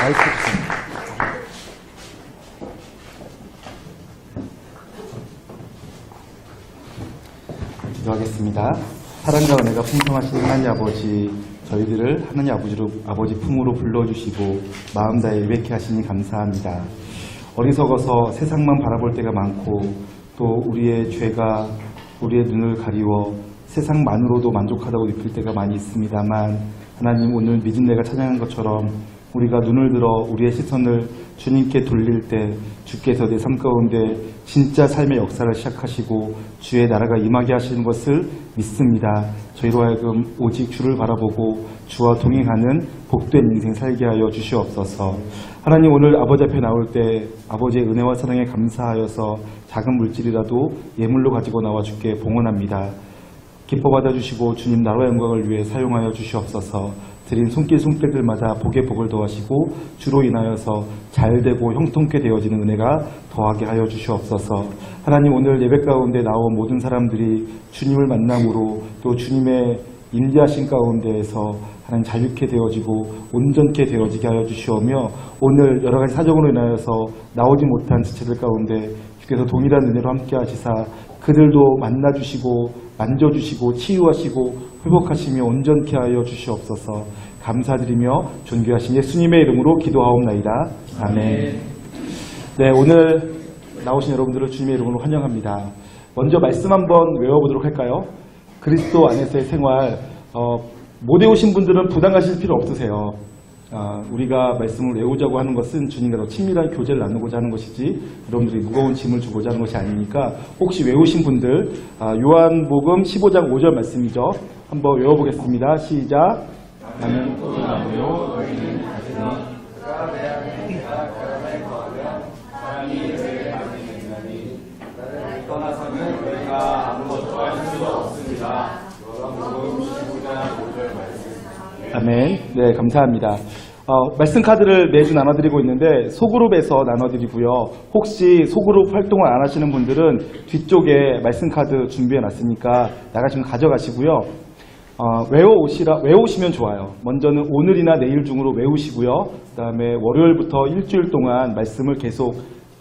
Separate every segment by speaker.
Speaker 1: 마이크 주세요. 기도하겠습니다. 사랑과 은혜가 풍성하신 하나님 아버지, 저희들을 하나님 아버지 품으로 불러주시고 마음 다해 예배케 하시니 감사합니다. 어리석어서 세상만 바라볼 때가 많고 또 우리의 죄가 우리의 눈을 가리워 세상만으로도 만족하다고 느낄 때가 많이 있습니다만, 하나님, 오늘 믿은 내가 찬양한 것처럼 우리가 눈을 들어 우리의 시선을 주님께 돌릴 때 주께서 내 삶 가운데 진짜 삶의 역사를 시작하시고 주의 나라가 임하게 하시는 것을 믿습니다. 저희로 하여금 오직 주를 바라보고 주와 동행하는 복된 인생 살게 하여 주시옵소서. 하나님, 오늘 아버지 앞에 나올 때 아버지의 은혜와 사랑에 감사하여서 작은 물질이라도 예물로 가지고 나와 주께 봉헌합니다. 기뻐 받아주시고 주님 나라의 영광을 위해 사용하여 주시옵소서. 드린 손길들마다 복에 복을 더하시고 주로 인하여서 잘되고 형통케 되어지는 은혜가 더하게 하여 주시옵소서. 하나님, 오늘 예배 가운데 나온 모든 사람들이 주님을 만남으로 또 주님의 인도하신 가운데에서 하나님 자유케 되어지고 온전케 되어지게 하여 주시오며, 오늘 여러 가지 사정으로 인하여서 나오지 못한 지체들 가운데 주께서 동일한 은혜로 함께 하시사 그들도 만나주시고 만져주시고 치유하시고 회복하시며 온전케 하여 주시옵소서. 감사드리며 존귀하신 예수님의 이름으로 기도하옵나이다. 아멘. 네, 오늘 나오신 여러분들을 주님의 이름으로 환영합니다. 먼저 말씀 한번 외워보도록 할까요? 그리스도 안에서의 생활, 못 외우신 분들은 부담 가실 필요 없으세요. 우리가 말씀을 외우자고 하는 것은 주님과 더 친밀한 교제를 나누고자 하는 것이지 여러분들이 무거운 짐을 주고자 하는 것이 아니니까, 혹시 외우신 분들 요한복음 15장 5절 말씀이죠. 한번 외워보겠습니다. 시작. 나는 포도나무요 너희는 가지니 그가 내 안에 내가 그 안에 거하면 사람이 너희를 많이 맺나니 나를 떠나서는 너희가 아무것도 할 수 없습니다. 요한복음 15장 5절 말씀. 아멘. 네, 감사합니다. 말씀 카드를 매주 나눠드리고 있는데 소그룹에서 나눠드리고요. 혹시 소그룹 활동을 안 하시는 분들은 뒤쪽에 말씀 카드 준비해놨으니까 나가시면 가져가시고요. 외우시면 좋아요. 먼저는 오늘이나 내일 중으로 외우시고요. 그 다음에 월요일부터 일주일 동안 말씀을 계속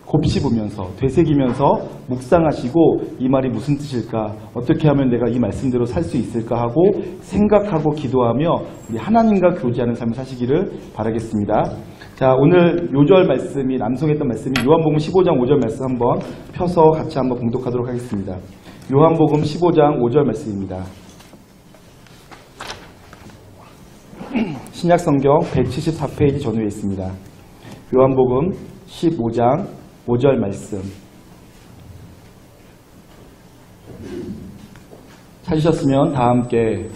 Speaker 1: 곱씹으면서 되새기면서 묵상하시고 이 말이 무슨 뜻일까, 어떻게 하면 내가 이 말씀대로 살 수 있을까 하고 생각하고 기도하며 우리 하나님과 교제하는 삶을 사시기를 바라겠습니다. 자, 오늘 요절 말씀이 남송했던 말씀이 요한복음 15장 5절 말씀 한번 펴서 같이 한번 봉독하도록 하겠습니다. 요한복음 15장 5절 말씀입니다. 신약성경 174페이지 전후에 있습니다. 요한복음 15장 5절 말씀 찾으셨으면 다 함께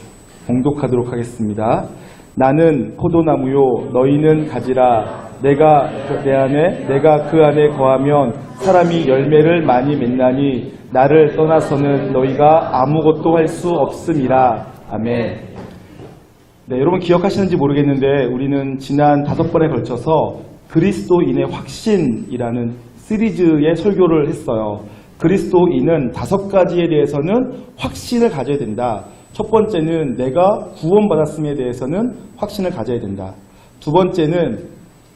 Speaker 1: 봉독하도록 하겠습니다. 나는 포도나무요 너희는 가지라. 내가 내 안에 내가 그 안에 거하면 사람이 열매를 많이 맺나니 나를 떠나서는 너희가 아무것도 할 수 없음이라. 아멘. 네, 여러분 기억하시는지 모르겠는데 우리는 지난 5번에 걸쳐서 그리스도인의 확신이라는 시리즈의 설교를 했어요. 그리스도인은 5가지에 대해서는 확신을 가져야 된다. 첫 번째는 내가 구원받았음에 대해서는 확신을 가져야 된다. 두 번째는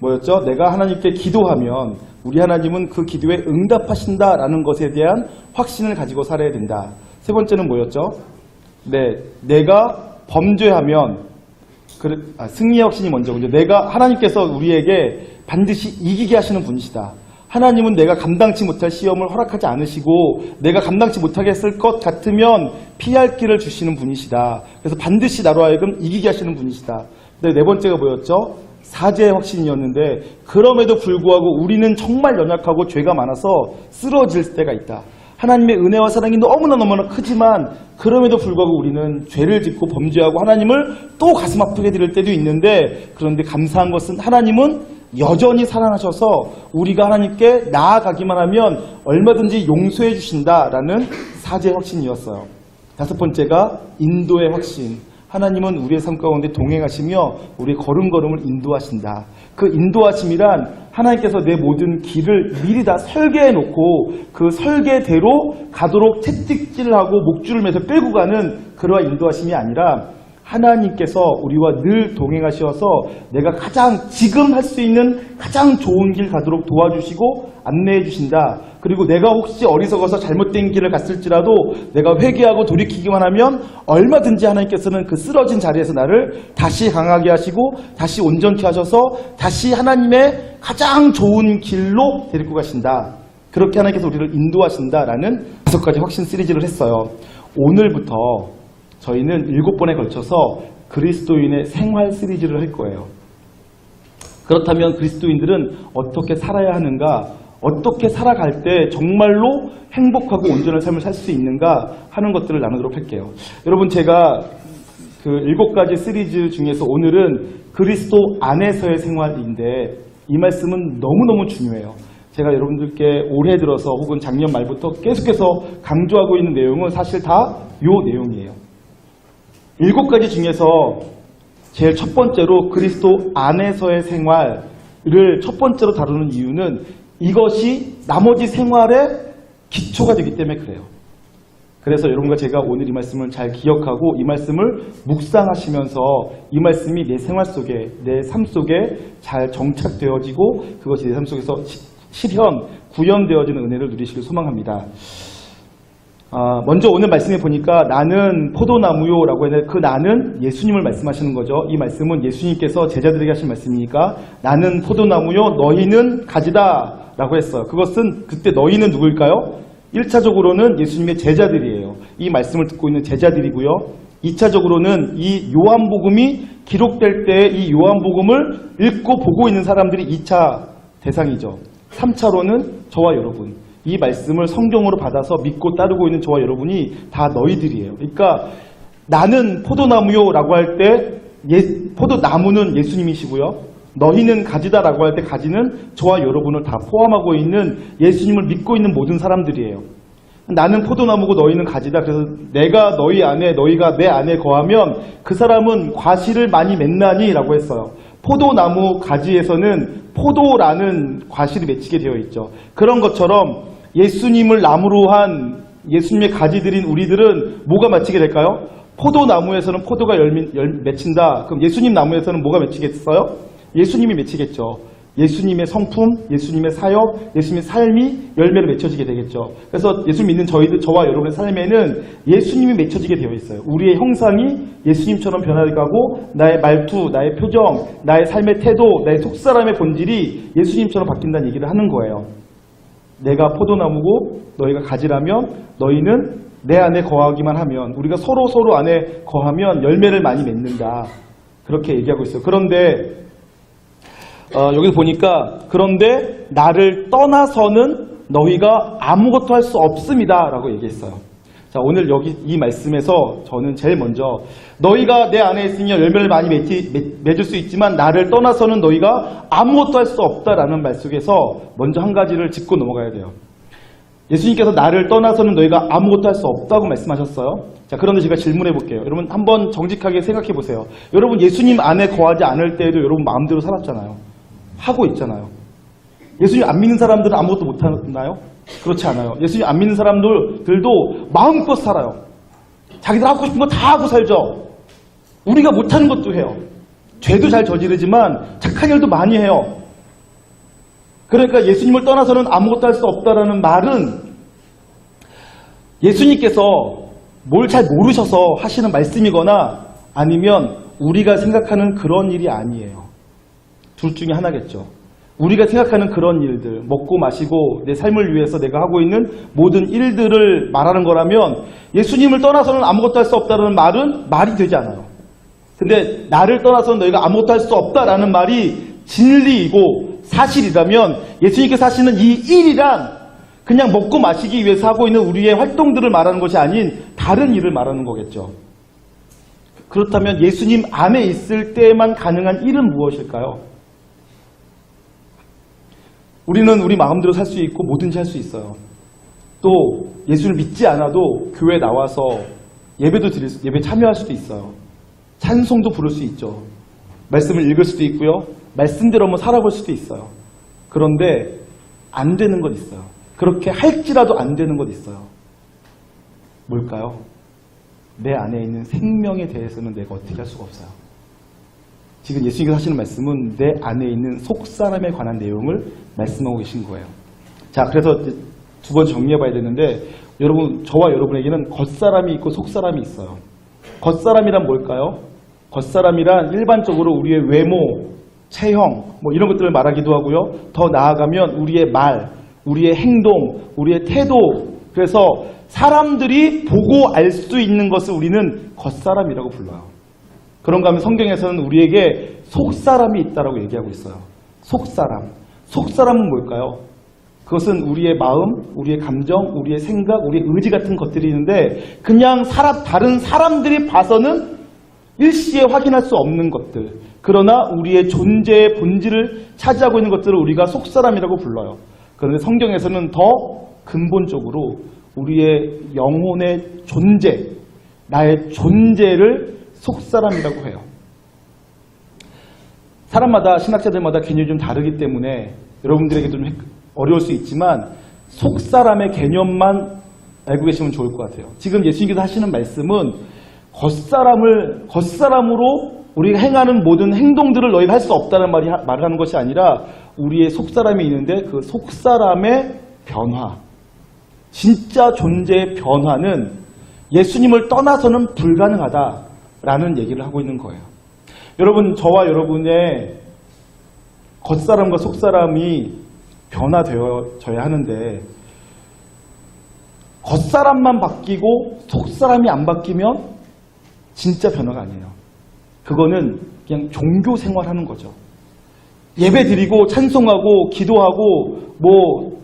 Speaker 1: 뭐였죠? 내가 하나님께 기도하면 우리 하나님은 그 기도에 응답하신다라는 것에 대한 확신을 가지고 살아야 된다. 세 번째는 뭐였죠? 네, 내가 범죄하면 승리의 확신이 먼저군요. 내가 하나님께서 우리에게 반드시 이기게 하시는 분이시다. 하나님은 내가 감당치 못할 시험을 허락하지 않으시고 내가 감당치 못하겠을 것 같으면 피할 길을 주시는 분이시다. 그래서 반드시 나로 하여금 이기게 하시는 분이시다. 네 번째가 뭐였죠? 사죄의 확신이었는데 그럼에도 불구하고 우리는 정말 연약하고 죄가 많아서 쓰러질 때가 있다. 하나님의 은혜와 사랑이 너무나 크지만 그럼에도 불구하고 우리는 죄를 짓고 범죄하고 하나님을 또 가슴 아프게 드릴 때도 있는데, 그런데 감사한 것은 하나님은 여전히 사랑하셔서 우리가 하나님께 나아가기만 하면 얼마든지 용서해 주신다라는 사죄의 확신이었어요. 5번째가 인도의 확신. 하나님은 우리의 삶 가운데 동행하시며 우리의 걸음걸음을 인도하신다. 그 인도하심이란 하나님께서 내 모든 길을 미리 다 설계해 놓고 그 설계대로 가도록 채찍질을 하고 목줄을 매서 끌고 가는 그러한 인도하심이 아니라 하나님께서 우리와 늘 동행하셔서 내가 지금 할 수 있는 가장 좋은 길 가도록 도와주시고 안내해 주신다. 그리고 내가 혹시 어리석어서 잘못된 길을 갔을지라도 내가 회개하고 돌이키기만 하면 얼마든지 하나님께서는 그 쓰러진 자리에서 나를 다시 강하게 하시고 다시 온전케 하셔서 다시 하나님의 가장 좋은 길로 데리고 가신다. 그렇게 하나님께서 우리를 인도하신다라는 5가지 확신 시리즈를 했어요. 오늘부터 저희는 7번에 걸쳐서 그리스도인의 생활 시리즈를 할 거예요. 그렇다면 그리스도인들은 어떻게 살아야 하는가, 어떻게 살아갈 때 정말로 행복하고 온전한 삶을 살 수 있는가 하는 것들을 나누도록 할게요. 여러분, 제가 그 7가지 시리즈 중에서 오늘은 그리스도 안에서의 생활인데 이 말씀은 너무너무 중요해요. 제가 여러분들께 올해 들어서 혹은 작년 말부터 계속해서 강조하고 있는 내용은 사실 다 이 내용이에요. 7가지 중에서 제일 첫 번째로 그리스도 안에서의 생활을 첫 번째로 다루는 이유는 이것이 나머지 생활의 기초가 되기 때문에 그래요. 그래서 여러분과 제가 오늘 이 말씀을 잘 기억하고 이 말씀을 묵상하시면서 이 말씀이 내 생활 속에, 내 삶 속에 잘 정착되어지고 그것이 내 삶 속에서 실현, 구현되어지는 은혜를 누리시길 소망합니다. 먼저 오늘 말씀에 보니까 나는 포도나무요라고 했는데 그 나는 예수님을 말씀하시는 거죠. 이 말씀은 예수님께서 제자들에게 하신 말씀이니까 나는 포도나무요 너희는 가지다 라고 했어요. 그것은 그때 너희는 누구일까요? 1차적으로는 예수님의 제자들이에요. 이 말씀을 듣고 있는 제자들이고요. 2차적으로는 이 요한복음이 기록될 때 이 요한복음을 읽고 보고 있는 사람들이 2차 대상이죠. 3차로는 저와 여러분. 이 말씀을 성경으로 받아서 믿고 따르고 있는 저와 여러분이 다 너희들이에요. 그러니까 나는 포도나무요 라고 할 때 포도나무는 예수님이시고요. 너희는 가지다라고 할 때 가지는 저와 여러분을 다 포함하고 있는 예수님을 믿고 있는 모든 사람들이에요. 나는 포도나무고 너희는 가지다. 그래서 내가 너희 안에 너희가 내 안에 거하면 그 사람은 과실을 많이 맺나니 라고 했어요. 포도나무 가지에서는 포도라는 과실이 맺히게 되어 있죠. 그런 것처럼 예수님을 나무로 한 예수님의 가지들인 우리들은 뭐가 맺히게 될까요? 포도나무에서는 포도가 맺힌다. 그럼 예수님 나무에서는 뭐가 맺히겠어요? 예수님이 맺히겠죠. 예수님의 성품, 예수님의 사역, 예수님의 삶이 열매로 맺혀지게 되겠죠. 그래서 예수 믿는 저와 여러분의 삶에는 예수님이 맺혀지게 되어 있어요. 우리의 형상이 예수님처럼 변화가고 나의 말투, 나의 표정, 나의 삶의 태도, 나의 속사람의 본질이 예수님처럼 바뀐다는 얘기를 하는 거예요. 내가 포도나무고 너희가 가지라면 너희는 내 안에 거하기만 하면 우리가 서로 안에 거하면 열매를 많이 맺는다. 그렇게 얘기하고 있어요. 그런데 여기서 보니까 그런데 나를 떠나서는 너희가 아무것도 할 수 없습니다 라고 얘기했어요. 자, 오늘 여기 이 말씀에서 저는 제일 먼저 너희가 내 안에 있으면 열매를 많이 맺을 수 있지만 나를 떠나서는 너희가 아무것도 할 수 없다라는 말 속에서 먼저 한 가지를 짚고 넘어가야 돼요. 예수님께서 나를 떠나서는 너희가 아무것도 할 수 없다고 말씀하셨어요. 자, 그런데 제가 질문해 볼게요. 여러분 한번 정직하게 생각해 보세요. 여러분 예수님 안에 거하지 않을 때에도 여러분 마음대로 살았잖아요. 하고 있잖아요. 예수님 안 믿는 사람들은 아무것도 못 하나요? 그렇지 않아요. 예수님 안 믿는 사람들도 마음껏 살아요. 자기들 하고 싶은 거 다 하고 살죠. 우리가 못하는 것도 해요. 죄도 잘 저지르지만 착한 일도 많이 해요. 그러니까 예수님을 떠나서는 아무것도 할 수 없다라는 말은 예수님께서 뭘 잘 모르셔서 하시는 말씀이거나 아니면 우리가 생각하는 그런 일이 아니에요. 둘 중에 하나겠죠. 우리가 생각하는 그런 일들, 먹고 마시고 내 삶을 위해서 내가 하고 있는 모든 일들을 말하는 거라면 예수님을 떠나서는 아무것도 할 수 없다는 말은 말이 되지 않아요. 근데 나를 떠나서는 너희가 아무것도 할 수 없다라는 말이 진리이고 사실이라면 예수님께서 하시는 이 일이란 그냥 먹고 마시기 위해서 하고 있는 우리의 활동들을 말하는 것이 아닌 다른 일을 말하는 거겠죠. 그렇다면 예수님 안에 있을 때만 가능한 일은 무엇일까요? 우리는 우리 마음대로 살 수 있고 뭐든지 할 수 있어요. 또 예수를 믿지 않아도 교회에 나와서 예배 참여할 수도 있어요. 찬송도 부를 수 있죠. 말씀을 읽을 수도 있고요. 말씀대로 한번 살아볼 수도 있어요. 그런데 안 되는 것 있어요. 그렇게 할지라도 안 되는 것 있어요. 뭘까요? 내 안에 있는 생명에 대해서는 내가 어떻게 할 수가 없어요. 지금 예수님께서 하시는 말씀은 내 안에 있는 속사람에 관한 내용을 말씀하고 계신 거예요. 자, 그래서 두 번 정리해 봐야 되는데, 여러분, 저와 여러분에게는 겉사람이 있고 속사람이 있어요. 겉사람이란 뭘까요? 겉사람이란 일반적으로 우리의 외모, 체형, 뭐 이런 것들을 말하기도 하고요. 더 나아가면 우리의 말, 우리의 행동, 우리의 태도. 그래서 사람들이 보고 알 수 있는 것을 우리는 겉사람이라고 불러요. 그런가 하면 성경에서는 우리에게 속사람이 있다고 얘기하고 있어요. 속사람. 속사람은 뭘까요? 그것은 우리의 마음, 우리의 감정, 우리의 생각, 우리의 의지 같은 것들이 있는데 그냥 다른 사람들이 봐서는 일시에 확인할 수 없는 것들. 그러나 우리의 존재의 본질을 차지하고 있는 것들을 우리가 속사람이라고 불러요. 그런데 성경에서는 더 근본적으로 우리의 영혼의 존재, 나의 존재를 속사람이라고 해요. 사람마다, 신학자들마다 개념이 좀 다르기 때문에 여러분들에게 좀 어려울 수 있지만 속사람의 개념만 알고 계시면 좋을 것 같아요. 지금 예수님께서 하시는 말씀은 겉사람으로 우리가 행하는 모든 행동들을 너희가 할 수 없다는 말을 하는 것이 아니라 우리의 속사람이 있는데 그 속사람의 변화, 진짜 존재의 변화는 예수님을 떠나서는 불가능하다라는 얘기를 하고 있는 거예요. 여러분, 저와 여러분의 겉사람과 속사람이 변화되어져야 하는데 겉사람만 바뀌고 속사람이 안 바뀌면 진짜 변화가 아니에요. 그거는 그냥 종교 생활하는 거죠. 예배 드리고 찬송하고 기도하고 뭐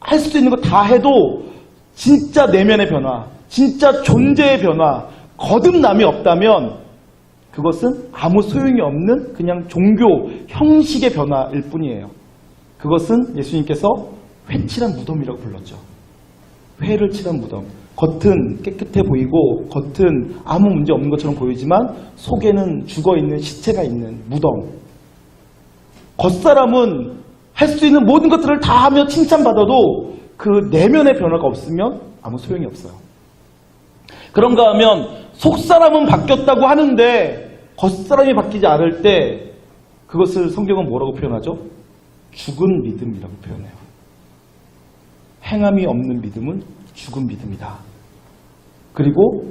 Speaker 1: 할 수 있는 거 다 해도 진짜 내면의 변화, 진짜 존재의 변화, 거듭남이 없다면 그것은 아무 소용이 없는 그냥 종교 형식의 변화일 뿐이에요. 그것은 예수님께서 회칠한 무덤이라고 불렀죠. 회를 칠한 무덤. 겉은 깨끗해 보이고 겉은 아무 문제 없는 것처럼 보이지만 속에는 죽어있는 시체가 있는 무덤. 겉사람은 할 수 있는 모든 것들을 다 하며 칭찬받아도 그 내면의 변화가 없으면 아무 소용이 없어요. 그런가 하면 속사람은 바뀌었다고 하는데 겉사람이 바뀌지 않을 때 그것을 성경은 뭐라고 표현하죠? 죽은 믿음이라고 표현해요. 행함이 없는 믿음은 죽은 믿음이다. 그리고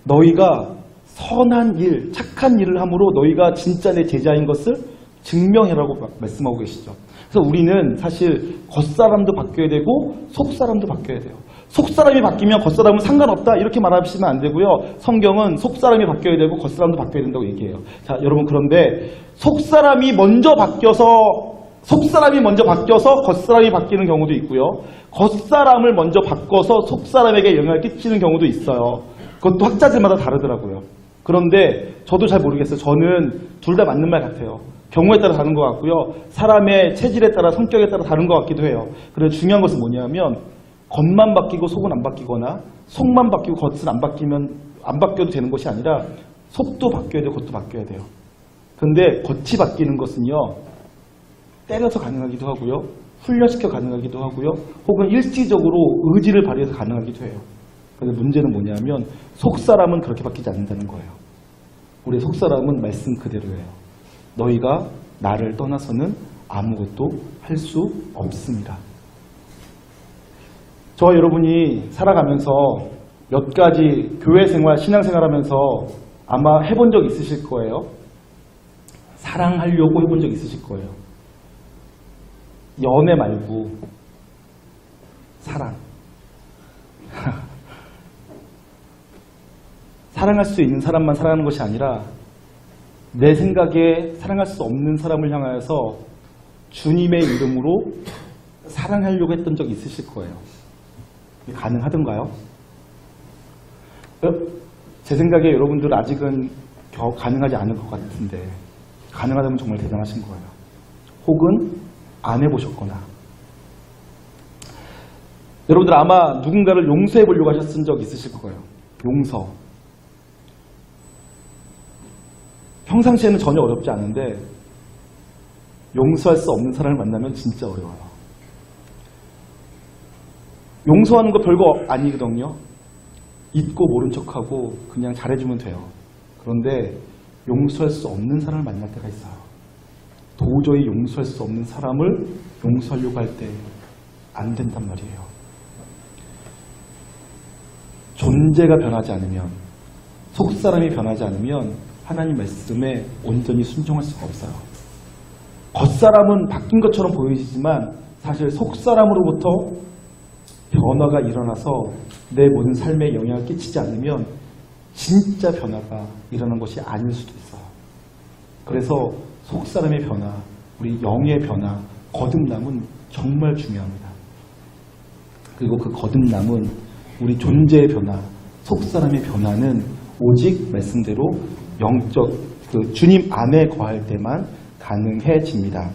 Speaker 1: 너희가 선한 일, 착한 일을 함으로 너희가 진짜 내 제자인 것을 증명해라고 말씀하고 계시죠. 그래서 우리는 사실 겉사람도 바뀌어야 되고 속사람도 바뀌어야 돼요. 속사람이 바뀌면 겉사람은 상관없다 이렇게 말하시면 안 되고요. 성경은 속사람이 바뀌어야 되고 겉사람도 바뀌어야 된다고 얘기해요. 자, 여러분, 그런데 속사람이 먼저 바뀌어서 겉사람이 바뀌는 경우도 있고요. 겉사람을 먼저 바꿔서 속사람에게 영향을 끼치는 경우도 있어요. 그것도 학자들마다 다르더라고요. 그런데 저도 잘 모르겠어요. 저는 둘 다 맞는 말 같아요. 경우에 따라 다른 것 같고요. 사람의 체질에 따라 성격에 따라 다른 것 같기도 해요. 그런데 중요한 것은 뭐냐면 겉만 바뀌고 속은 안 바뀌거나 속만 바뀌고 겉은 안 바뀌어도 되는 것이 아니라 속도 바뀌어야 되고 겉도 바뀌어야 돼요. 그런데 겉이 바뀌는 것은요. 때려서 가능하기도 하고요. 훈련시켜 가능하기도 하고요. 혹은 일시적으로 의지를 발휘해서 가능하기도 해요. 그런데 문제는 뭐냐면 속사람은 그렇게 바뀌지 않는다는 거예요. 우리 속사람은 말씀 그대로예요. 너희가 나를 떠나서는 아무것도 할 수 없습니다. 저와 여러분이 살아가면서 몇 가지 교회 생활, 신앙 생활하면서 아마 해본 적 있으실 거예요. 사랑하려고 해본 적 있으실 거예요. 연애 말고 사랑. 사랑할 수 있는 사람만 사랑하는 것이 아니라 내 생각에 사랑할 수 없는 사람을 향하여서 주님의 이름으로 사랑하려고 했던 적이 있으실 거예요. 가능하던가요? 제 생각에 여러분들 아직은 가능하지 않을 것 같은데 가능하다면 정말 대단하신 거예요. 혹은 안 해보셨거나 여러분들 아마 누군가를 용서해 보려고 하셨던 적 있으실 거예요. 용서. 평상시에는 전혀 어렵지 않은데 용서할 수 없는 사람을 만나면 진짜 어려워요. 용서하는 거 별거 아니거든요. 잊고 모른 척하고 그냥 잘해주면 돼요. 그런데 용서할 수 없는 사람을 만날 때가 있어요. 도저히 용서할 수 없는 사람을 용서하려고 할 때 안 된단 말이에요. 존재가 변하지 않으면, 속사람이 변하지 않으면 하나님 말씀에 온전히 순종할 수가 없어요. 겉사람은 바뀐 것처럼 보이지만 사실 속사람으로부터 변화가 일어나서 내 모든 삶에 영향을 끼치지 않으면 진짜 변화가 일어난 것이 아닐 수도 있어요. 그래서 속사람의 변화, 우리 영의 변화, 거듭남은 정말 중요합니다. 그리고 그 거듭남은 우리 존재의 변화, 속사람의 변화는 오직 말씀대로 영적 주님 안에 거할 때만 가능해집니다.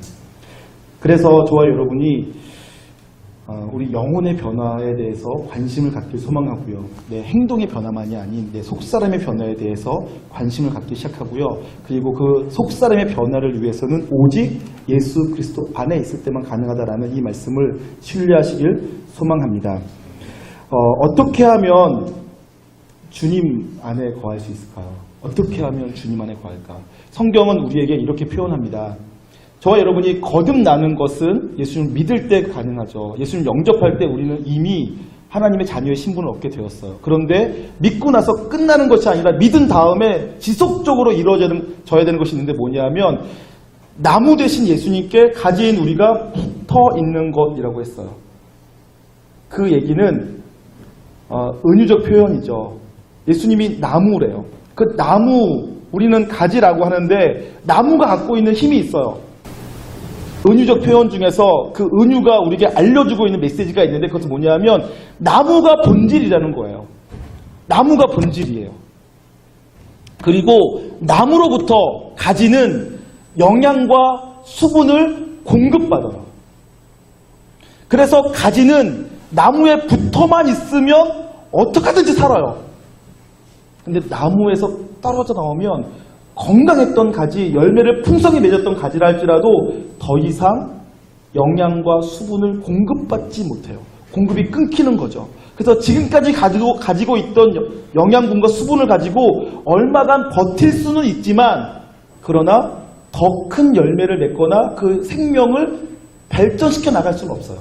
Speaker 1: 그래서 저와 여러분이 우리 영혼의 변화에 대해서 관심을 갖길 소망하고요. 내 행동의 변화만이 아닌 내 속사람의 변화에 대해서 관심을 갖기 시작하고요. 그리고 그 속사람의 변화를 위해서는 오직 예수 그리스도 안에 있을 때만 가능하다라는 이 말씀을 신뢰하시길 소망합니다. 어떻게 하면 주님 안에 거할 수 있을까요? 어떻게 하면 주님 안에 거할까? 성경은 우리에게 이렇게 표현합니다. 저와 여러분이 거듭나는 것은 예수님을 믿을 때 가능하죠. 예수님을 영접할 때 우리는 이미 하나님의 자녀의 신분을 얻게 되었어요. 그런데 믿고 나서 끝나는 것이 아니라 믿은 다음에 지속적으로 이루어져야 되는 것이 있는데 뭐냐면 나무 대신 예수님께 가지인 우리가 붙어 있는 것이라고 했어요. 그 얘기는 은유적 표현이죠. 예수님이 나무래요. 그 나무, 우리는 가지라고 하는데 나무가 갖고 있는 힘이 있어요. 은유적 표현 중에서 그 은유가 우리에게 알려주고 있는 메시지가 있는데 그것은 뭐냐면 나무가 본질이라는 거예요. 나무가 본질이에요. 그리고 나무로부터 가지는 영양과 수분을 공급받아요. 그래서 가지는 나무에 붙어만 있으면 어떻게든지 살아요. 근데 나무에서 떨어져 나오면 건강했던 가지, 열매를 풍성히 맺었던 가지라 할지라도 더 이상 영양과 수분을 공급받지 못해요. 공급이 끊기는 거죠. 그래서 지금까지 가지고 있던 영양분과 수분을 가지고 얼마간 버틸 수는 있지만 그러나 더 큰 열매를 맺거나 그 생명을 발전시켜 나갈 수는 없어요.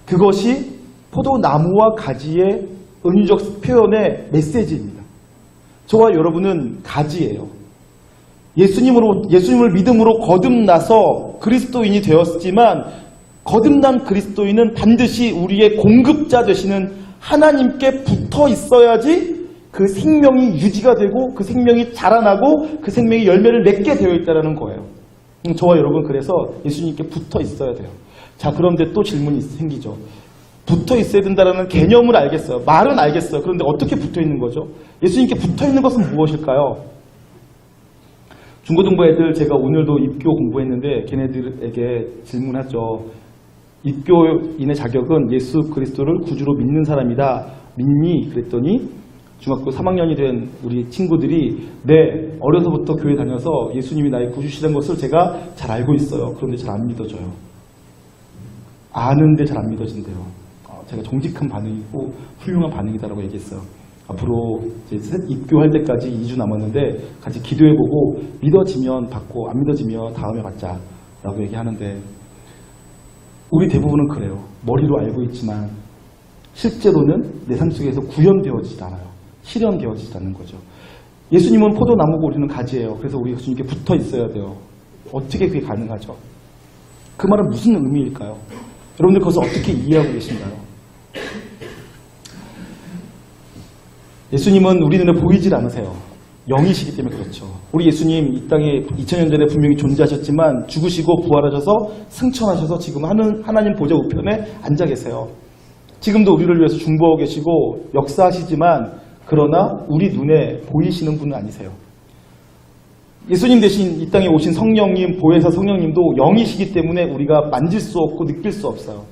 Speaker 1: 그것이 포도나무와 가지의 은유적 표현의 메시지입니다. 저와 여러분은 가지예요. 예수님을 믿음으로 거듭나서 그리스도인이 되었지만 거듭난 그리스도인은 반드시 우리의 공급자 되시는 하나님께 붙어 있어야지 그 생명이 유지가 되고 그 생명이 자라나고 그 생명이 열매를 맺게 되어 있다는 거예요. 저와 여러분 그래서 예수님께 붙어 있어야 돼요. 자, 그런데 또 질문이 생기죠. 붙어 있어야 된다는 개념을 알겠어요. 말은 알겠어요. 그런데 어떻게 붙어 있는 거죠? 예수님께 붙어 있는 것은 무엇일까요? 중고등부 애들 제가 오늘도 입교 공부했는데 걔네들에게 질문하죠. 입교인의 자격은 예수 그리스도를 구주로 믿는 사람이다. 믿니? 그랬더니 중학교 3학년이 된 우리 친구들이 네, 어려서부터 교회 다녀서 예수님이 나의 구주시라는 것을 제가 잘 알고 있어요. 그런데 잘 안 믿어져요. 아는데 잘 안 믿어진대요. 제가 정직한 반응이고 훌륭한 반응이다라고 얘기했어요. 앞으로 이제 입교할 때까지 2주 남았는데 같이 기도해보고 믿어지면 받고 안 믿어지면 다음에 받자라고 얘기하는데 우리 대부분은 그래요. 머리로 알고 있지만 실제로는 내 삶 속에서 구현되어지지 않아요. 실현되어지지 않는 거죠. 예수님은 포도나무고 우리는 가지예요. 그래서 우리 예수님께 붙어 있어야 돼요. 어떻게 그게 가능하죠? 그 말은 무슨 의미일까요? 여러분들 그것을 어떻게 이해하고 계신가요? 예수님은 우리 눈에 보이질 않으세요. 영이시기 때문에 그렇죠. 우리 예수님 이 땅에 2000년 전에 분명히 존재하셨지만 죽으시고 부활하셔서 승천하셔서 지금 하나님 보좌 우편에 앉아 계세요. 지금도 우리를 위해서 중보하고 계시고 역사하시지만 그러나 우리 눈에 보이시는 분은 아니세요. 예수님 대신 이 땅에 오신 성령님, 보혜사 성령님도 영이시기 때문에 우리가 만질 수 없고 느낄 수 없어요.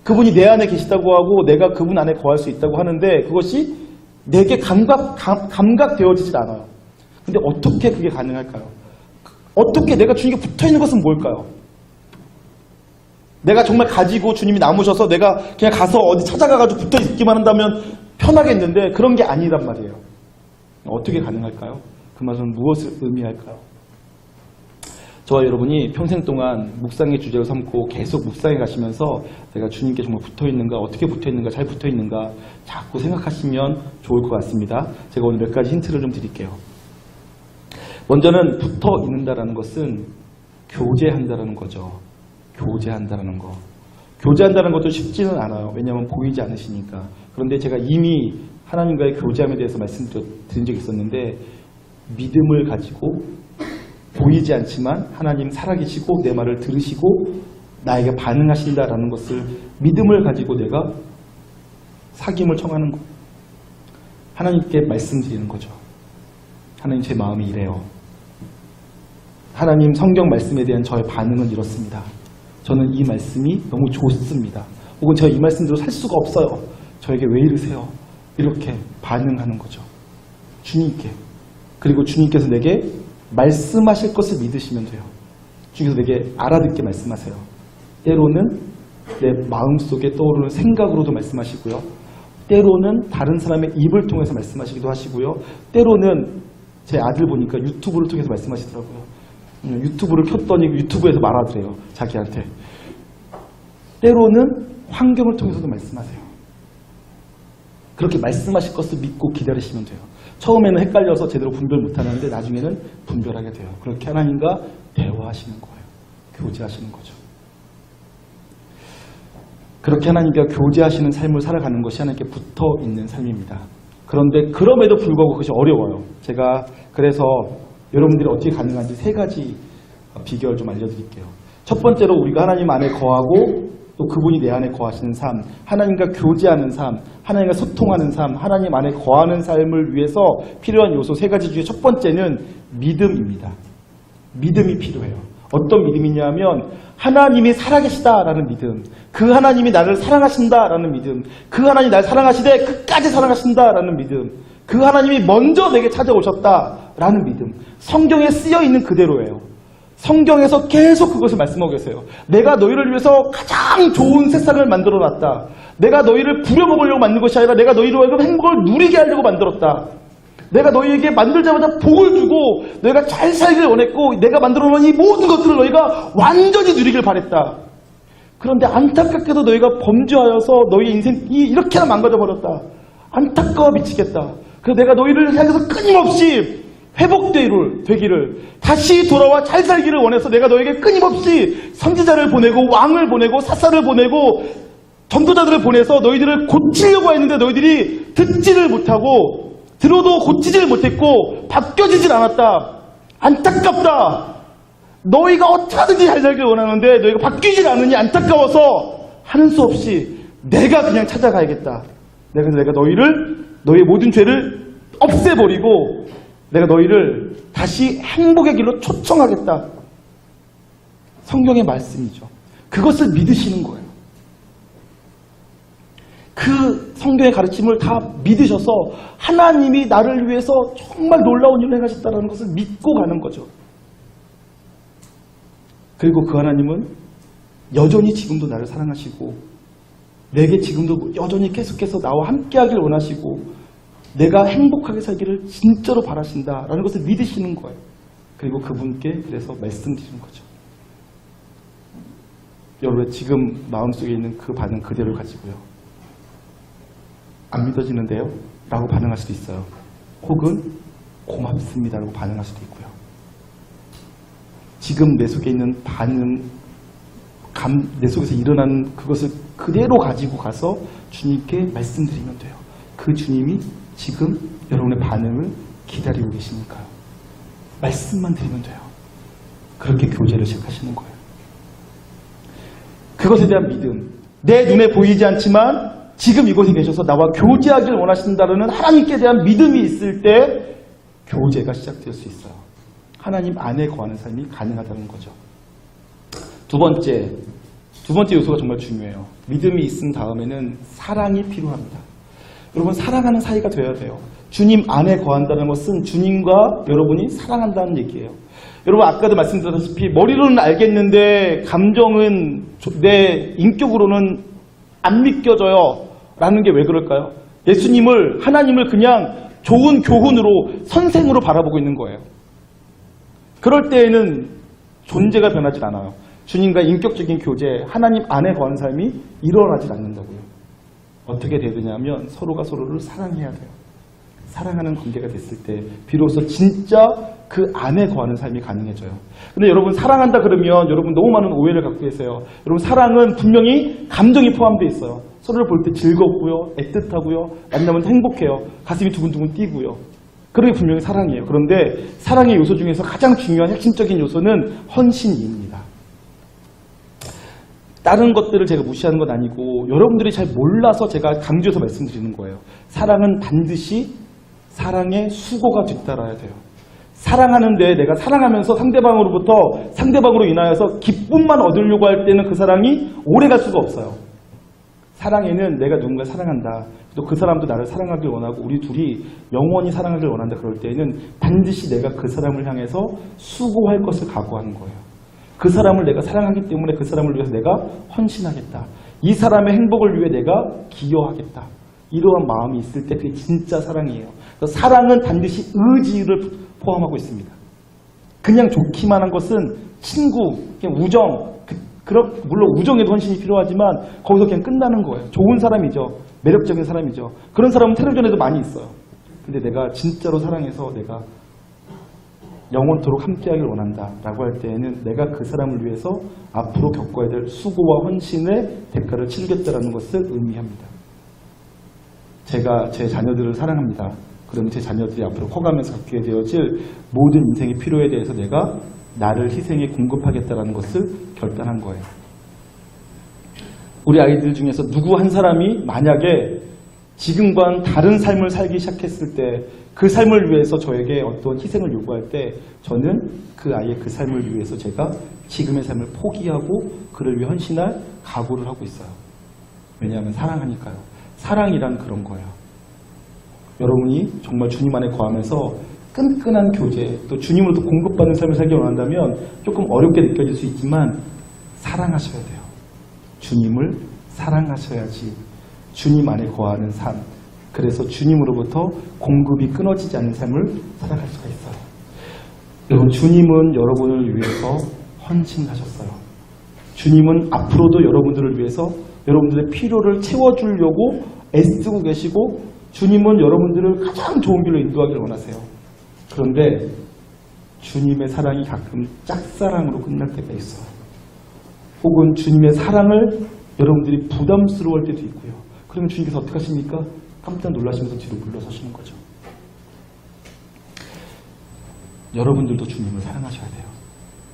Speaker 1: 그분이 내 안에 계시다고 하고 내가 그분 안에 거할 수 있다고 하는데 그것이 내게 감각되어지질 않아요. 근데 어떻게 그게 가능할까요? 어떻게 내가 주님께 붙어있는 것은 뭘까요? 내가 정말 가지고 주님이 남으셔서 내가 그냥 가서 어디 찾아가가지고 붙어 있기만 한다면 편하겠는데 그런 게 아니란 말이에요. 어떻게 가능할까요? 그 말은 무엇을 의미할까요? 저와 여러분이 평생 동안 묵상의 주제로 삼고 계속 묵상해 가시면서 내가 주님께 정말 붙어 있는가, 어떻게 붙어 있는가, 잘 붙어 있는가 자꾸 생각하시면 좋을 것 같습니다. 제가 오늘 몇 가지 힌트를 좀 드릴게요. 먼저는 붙어 있는다라는 것은 교제한다라는 거죠. 교제한다라는 거. 교제한다는 것도 쉽지는 않아요. 왜냐하면 보이지 않으시니까. 그런데 제가 이미 하나님과의 교제함에 대해서 말씀드린 적이 있었는데 믿음을 가지고 보이지 않지만 하나님 살아계시고 내 말을 들으시고 나에게 반응하신다라는 것을 믿음을 가지고 내가 사귐을 청하는 거. 하나님께 말씀드리는 거죠. 하나님 제 마음이 이래요. 하나님 성경 말씀에 대한 저의 반응은 이렇습니다. 저는 이 말씀이 너무 좋습니다. 혹은 제가 이 말씀대로 살 수가 없어요. 저에게 왜 이러세요? 이렇게 반응하는 거죠. 주님께. 그리고 주님께서 내게 말씀하실 것을 믿으시면 돼요. 주님께서 내게 알아듣게 말씀하세요. 때로는 내 마음속에 떠오르는 생각으로도 말씀하시고요. 때로는 다른 사람의 입을 통해서 말씀하시기도 하시고요. 때로는 제 아들 보니까 유튜브를 통해서 말씀하시더라고요. 유튜브를 켰더니 유튜브에서 말하더래요. 자기한테. 때로는 환경을 통해서도 말씀하세요. 그렇게 말씀하실 것을 믿고 기다리시면 돼요. 처음에는 헷갈려서 제대로 분별 못하는데 나중에는 분별하게 돼요. 그렇게 하나님과 대화하시는 거예요. 교제하시는 거죠. 그렇게 하나님과 교제하시는 삶을 살아가는 것이 하나님께 붙어있는 삶입니다. 그런데 그럼에도 불구하고 그것이 어려워요. 제가 그래서 여러분들이 어떻게 가능한지 3가지 비결 좀 알려드릴게요. 첫 번째로 우리가 하나님 안에 거하고 또 그분이 내 안에 거하시는 삶, 하나님과 교제하는 삶, 하나님과 소통하는 삶, 하나님 안에 거하는 삶을 위해서 필요한 요소 3가지 중에 첫 번째는 믿음입니다. 믿음이 필요해요. 어떤 믿음이냐면 하나님이 살아계시다라는 믿음, 그 하나님이 나를 사랑하신다라는 믿음, 그 하나님이 나를 사랑하시되 끝까지 사랑하신다라는 믿음, 그 하나님이 먼저 내게 찾아오셨다라는 믿음. 성경에 쓰여있는 그대로예요. 성경에서 계속 그것을 말씀하고 계세요. 내가 너희를 위해서 가장 좋은 세상을 만들어놨다. 내가 너희를 부려먹으려고 만든 것이 아니라 내가 너희로 하여금 행복을 누리게 하려고 만들었다. 내가 너희에게 만들자마자 복을 주고 너희가 잘 살기를 원했고 내가 만들어놓은 이 모든 것들을 너희가 완전히 누리길 바랬다. 그런데 안타깝게도 너희가 범죄하여서 너희의 인생이 이렇게나 망가져버렸다. 안타까워 미치겠다. 그래서 내가 너희를 향해서 끊임없이 회복되기를 다시 돌아와 잘 살기를 원해서 내가 너에게 끊임없이 선지자를 보내고 왕을 보내고 사사를 보내고 전도자들을 보내서 너희들을 고치려고 했는데 너희들이 듣지를 못하고 들어도 고치지를 못했고 바뀌어지질 않았다. 안타깝다. 너희가 어떻게든지 잘 살기를 원하는데 너희가 바뀌질 않으니 안타까워서 하는 수 없이 내가 그냥 찾아가야겠다. 내가 너희의 모든 죄를 없애버리고 내가 너희를 다시 행복의 길로 초청하겠다. 성경의 말씀이죠. 그것을 믿으시는 거예요. 그 성경의 가르침을 다 믿으셔서 하나님이 나를 위해서 정말 놀라운 일을 행하셨다는 것을 믿고 가는 거죠. 그리고 그 하나님은 여전히 지금도 나를 사랑하시고 내게 지금도 여전히 계속해서 나와 함께하길 원하시고 내가 행복하게 살기를 진짜로 바라신다라는 것을 믿으시는 거예요. 그리고 그분께 그래서 말씀드리는 거죠. 여러분 지금 마음속에 있는 그 반응 그대로 가지고요. 안 믿어지는데요? 라고 반응할 수도 있어요. 혹은 고맙습니다 라고 반응할 수도 있고요. 지금 내 속에 있는 반응, 내 속에서 일어나는 그것을 그대로 가지고 가서 주님께 말씀드리면 돼요. 그 주님이 지금 여러분의 반응을 기다리고 계시니까요. 말씀만 드리면 돼요. 그렇게 교제를 시작하시는 거예요. 그것에 대한 믿음. 내 눈에 보이지 않지만 지금 이곳에 계셔서 나와 교제하기를 원하신다는 하나님께 대한 믿음이 있을 때 교제가 시작될 수 있어요. 하나님 안에 거하는 삶이 가능하다는 거죠. 두 번째 요소가 정말 중요해요. 믿음이 있은 다음에는 사랑이 필요합니다. 여러분 사랑하는 사이가 되어야 돼요. 주님 안에 거한다는 것은 주님과 여러분이 사랑한다는 얘기예요. 여러분 아까도 말씀드렸다시피 머리로는 알겠는데 감정은 내 인격으로는 안 믿겨져요 라는 게 왜 그럴까요? 예수님을 하나님을 그냥 좋은 교훈으로 선생으로 바라보고 있는 거예요. 그럴 때에는 존재가 변하지 않아요. 주님과 인격적인 교제, 하나님 안에 거하는 삶이 일어나지 않는다고요. 어떻게 되느냐면 서로가 서로를 사랑해야 돼요. 사랑하는 관계가 됐을 때 비로소 진짜 그 안에 거하는 삶이 가능해져요. 근데 여러분 사랑한다 그러면 여러분 너무 많은 오해를 갖고 계세요. 여러분 사랑은 분명히 감정이 포함되어 있어요. 서로를 볼 때 즐겁고요, 애틋하고요, 만나면 행복해요, 가슴이 두근두근 뛰고요. 그게 분명히 사랑이에요. 그런데 사랑의 요소 중에서 가장 중요한 핵심적인 요소는 헌신입니다. 다른 것들을 제가 무시하는 건 아니고 여러분들이 잘 몰라서 제가 강조해서 말씀드리는 거예요. 사랑은 반드시 사랑의 수고가 뒤따라야 돼요. 사랑하는데 내가 사랑하면서 상대방으로 인하여서 기쁨만 얻으려고 할 때는 그 사랑이 오래갈 수가 없어요. 사랑에는 내가 누군가를 사랑한다. 또 그 사람도 나를 사랑하길 원하고 우리 둘이 영원히 사랑하길 원한다. 그럴 때에는 반드시 내가 그 사람을 향해서 수고할 것을 각오하는 거예요. 그 사람을 내가 사랑하기 때문에 그 사람을 위해서 내가 헌신하겠다. 이 사람의 행복을 위해 내가 기여하겠다. 이러한 마음이 있을 때 그게 진짜 사랑이에요. 그래서 사랑은 반드시 의지를 포함하고 있습니다. 그냥 좋기만 한 것은 친구, 그냥 우정, 물론 우정에도 헌신이 필요하지만 거기서 그냥 끝나는 거예요. 좋은 사람이죠. 매력적인 사람이죠. 그런 사람은 텔레비전에도 많이 있어요. 근데 내가 진짜로 사랑해서 내가 영원토록 함께하길 원한다 라고 할 때에는 내가 그 사람을 위해서 앞으로 겪어야 될 수고와 헌신의 대가를 치르겠다라는 것을 의미합니다. 제가 제 자녀들을 사랑합니다. 그러면 제 자녀들이 앞으로 커가면서 갖게 되어질 모든 인생의 필요에 대해서 내가 나를 희생에 공급하겠다라는 것을 결단한 거예요. 우리 아이들 중에서 누구 한 사람이 만약에 지금과는 다른 삶을 살기 시작했을 때 그 삶을 위해서 저에게 어떤 희생을 요구할 때 저는 그 아이의 그 삶을 위해서 제가 지금의 삶을 포기하고 그를 위해 헌신할 각오를 하고 있어요. 왜냐하면 사랑하니까요. 사랑이란 그런 거예요. 여러분이 정말 주님 안에 거하면서 끈끈한 교제, 또 주님으로부터 공급받는 삶을 살기 원한다면 조금 어렵게 느껴질 수 있지만 사랑하셔야 돼요. 주님을 사랑하셔야지 주님 안에 거하는 삶, 그래서 주님으로부터 공급이 끊어지지 않는 삶을 살아갈 수가 있어요. 여러분, 주님은 여러분을 위해서 헌신하셨어요. 주님은 앞으로도 여러분들을 위해서 여러분들의 필요를 채워주려고 애쓰고 계시고 주님은 여러분들을 가장 좋은 길로 인도하기를 원하세요. 그런데 주님의 사랑이 가끔 짝사랑으로 끝날 때가 있어요. 혹은 주님의 사랑을 여러분들이 부담스러워할 때도 있고요. 그러면 주님께서 어떻게 하십니까? 깜짝 놀라시면서 뒤로 물러서시는 거죠. 여러분들도 주님을 사랑하셔야 돼요.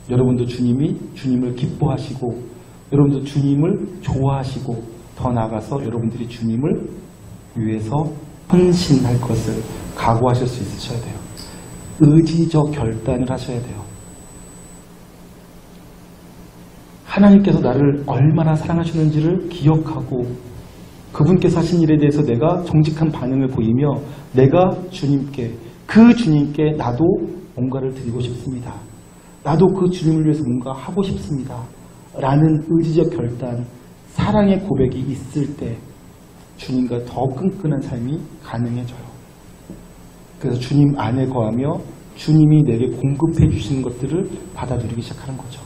Speaker 1: 여러분도 주님을 기뻐하시고 여러분도 주님을 좋아하시고 더 나아가서 여러분들이 주님을 위해서 헌신할 것을 각오하실 수 있으셔야 돼요. 의지적 결단을 하셔야 돼요. 하나님께서 나를 얼마나 사랑하시는지를 기억하고 그분께서 하신 일에 대해서 내가 정직한 반응을 보이며 내가 그 주님께 나도 뭔가를 드리고 싶습니다. 나도 그 주님을 위해서 뭔가 하고 싶습니다. 라는 의지적 결단, 사랑의 고백이 있을 때 주님과 더 끈끈한 삶이 가능해져요. 그래서 주님 안에 거하며 주님이 내게 공급해 주시는 것들을 받아들이기 시작하는 거죠.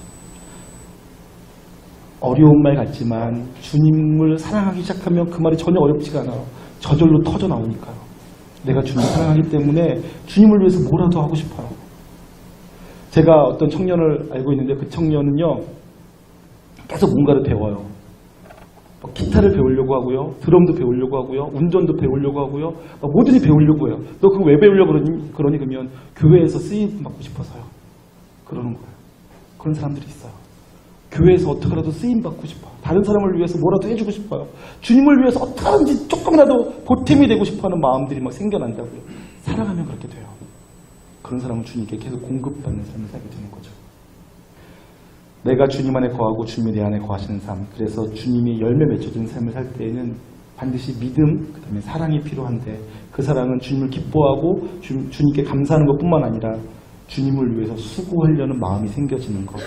Speaker 1: 어려운 말 같지만 주님을 사랑하기 시작하면 그 말이 전혀 어렵지가 않아요. 저절로 터져 나오니까요. 내가 주님을 사랑하기 때문에 주님을 위해서 뭐라도 하고 싶어요. 제가 어떤 청년을 알고 있는데 그 청년은요 계속 뭔가를 배워요. 기타를 배우려고 하고요, 드럼도 배우려고 하고요, 운전도 배우려고 하고요, 뭐든지 배우려고 해요. 너 그거 왜 배우려고 그러니 그러면 교회에서 쓰임 받고 싶어서요. 그러는 거예요. 그런 사람들이 있어요. 교회에서 어떻게라도 쓰임 받고 싶어요. 다른 사람을 위해서 뭐라도 해주고 싶어요. 주님을 위해서 어떻게든지 조금이라도 보탬이 되고 싶어하는 마음들이 막 생겨난다고요. 사랑하면 그렇게 돼요. 그런 사람은 주님께 계속 공급받는 삶을 살게 되는 거죠. 내가 주님 안에 거하고 주님이 내 안에 거하시는 삶, 그래서 주님이 열매 맺혀지는 삶을 살 때에는 반드시 믿음, 그 다음에 사랑이 필요한데 그 사랑은 주님을 기뻐하고 주님께 감사하는 것뿐만 아니라 주님을 위해서 수고하려는 마음이 생겨지는 것,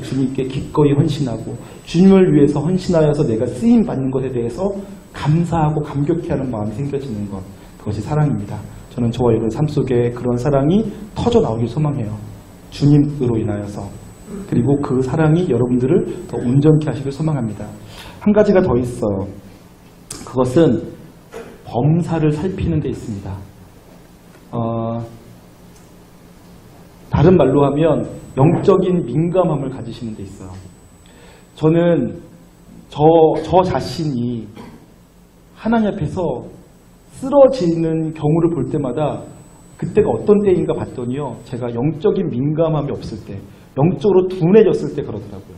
Speaker 1: 주님께 기꺼이 헌신하고 주님을 위해서 헌신하여서 내가 쓰임받는 것에 대해서 감사하고 감격해하는 마음이 생겨지는 것, 그것이 사랑입니다. 저는 저와 여러분 삶 속에 그런 사랑이 터져 나오길 소망해요. 주님으로 인하여서. 그리고 그 사랑이 여러분들을 더 온전케 하시길 소망합니다. 한 가지가 더 있어요. 그것은 범사를 살피는 데 있습니다. 다른 말로 하면 영적인 민감함을 가지시는 데 있어요. 저는 저 자신이 하나님 앞에서 쓰러지는 경우를 볼 때마다 그때가 어떤 때인가 봤더니요, 제가 영적인 민감함이 없을 때, 영적으로 둔해졌을 때 그러더라고요.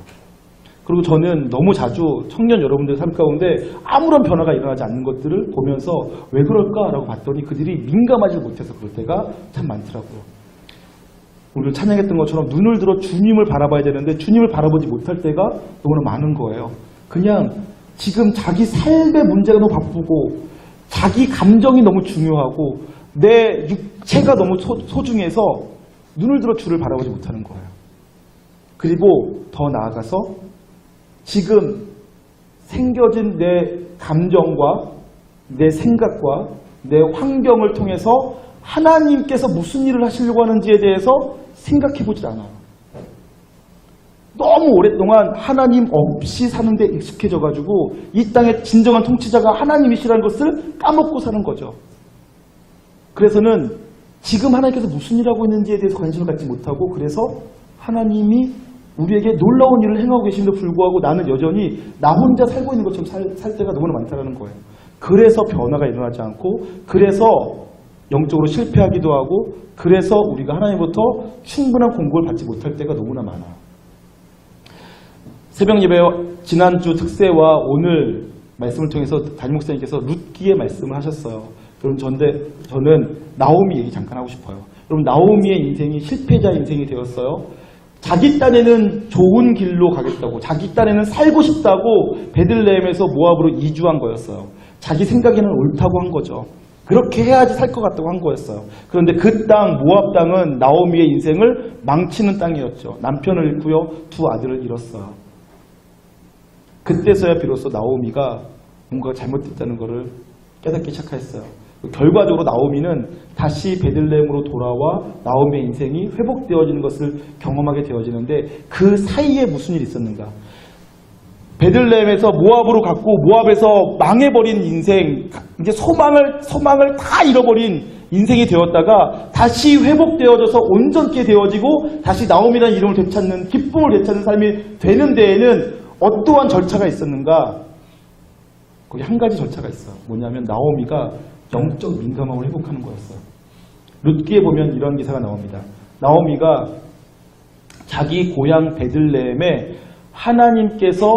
Speaker 1: 그리고 저는 너무 자주 청년 여러분들 삶 가운데 아무런 변화가 일어나지 않는 것들을 보면서 왜 그럴까라고 봤더니 그들이 민감하지 못해서 그럴 때가 참 많더라고요. 오늘 찬양했던 것처럼 눈을 들어 주님을 바라봐야 되는데 주님을 바라보지 못할 때가 너무나 많은 거예요. 그냥 지금 자기 삶의 문제가 너무 바쁘고 자기 감정이 너무 중요하고 내 육체가 너무 소중해서 눈을 들어 주를 바라보지 못하는 거예요. 그리고 더 나아가서 지금 생겨진 내 감정과 내 생각과 내 환경을 통해서 하나님께서 무슨 일을 하시려고 하는지에 대해서 생각해보지 않아요. 너무 오랫동안 하나님 없이 사는데 익숙해져가지고 이 땅의 진정한 통치자가 하나님이시라는 것을 까먹고 사는 거죠. 그래서는 지금 하나님께서 무슨 일을 하고 있는지에 대해서 관심을 갖지 못하고, 그래서 하나님이 우리에게 놀라운 일을 행하고 계심에도 불구하고 나는 여전히 나 혼자 살고 있는 것처럼 살 때가 너무나 많다는 거예요. 그래서 변화가 일어나지 않고, 그래서 영적으로 실패하기도 하고, 그래서 우리가 하나님부터 충분한 공급을 받지 못할 때가 너무나 많아요. 새벽 예배 지난주 특세와 오늘 말씀을 통해서 담임 목사님께서 룻기의 말씀을 하셨어요. 여러분, 저는 나오미 얘기 잠깐 하고 싶어요. 여러분, 나오미의 인생이 실패자 인생이 되었어요. 자기 딴에는 좋은 길로 가겠다고, 자기 딴에는 살고 싶다고 베들레헴에서 모압으로 이주한 거였어요. 자기 생각에는 옳다고 한 거죠. 그렇게 해야지 살 것 같다고 한 거였어요. 그런데 그 땅, 모압 땅은 나오미의 인생을 망치는 땅이었죠. 남편을 잃고요, 두 아들을 잃었어요. 그때서야 비로소 나오미가 뭔가 잘못됐다는 것을 깨닫기 시작했어요. 결과적으로 나오미는 다시 베들레헴으로 돌아와 나오미의 인생이 회복되어지는 것을 경험하게 되어지는데, 그 사이에 무슨 일이 있었는가? 베들레헴에서 모압으로 갔고 모압에서 망해버린 인생, 이제 소망을 다 잃어버린 인생이 되었다가 다시 회복되어져서 온전케 되어지고 다시 나오미라는 이름을 되찾는, 기쁨을 되찾는 삶이 되는 데에는 어떠한 절차가 있었는가? 거기 한 가지 절차가 있어요. 뭐냐면 나오미가 영적 민감함을 회복하는 거였어요. 룻기에 보면 이런 기사가 나옵니다. 나오미가 자기 고향 베들레헴에 하나님께서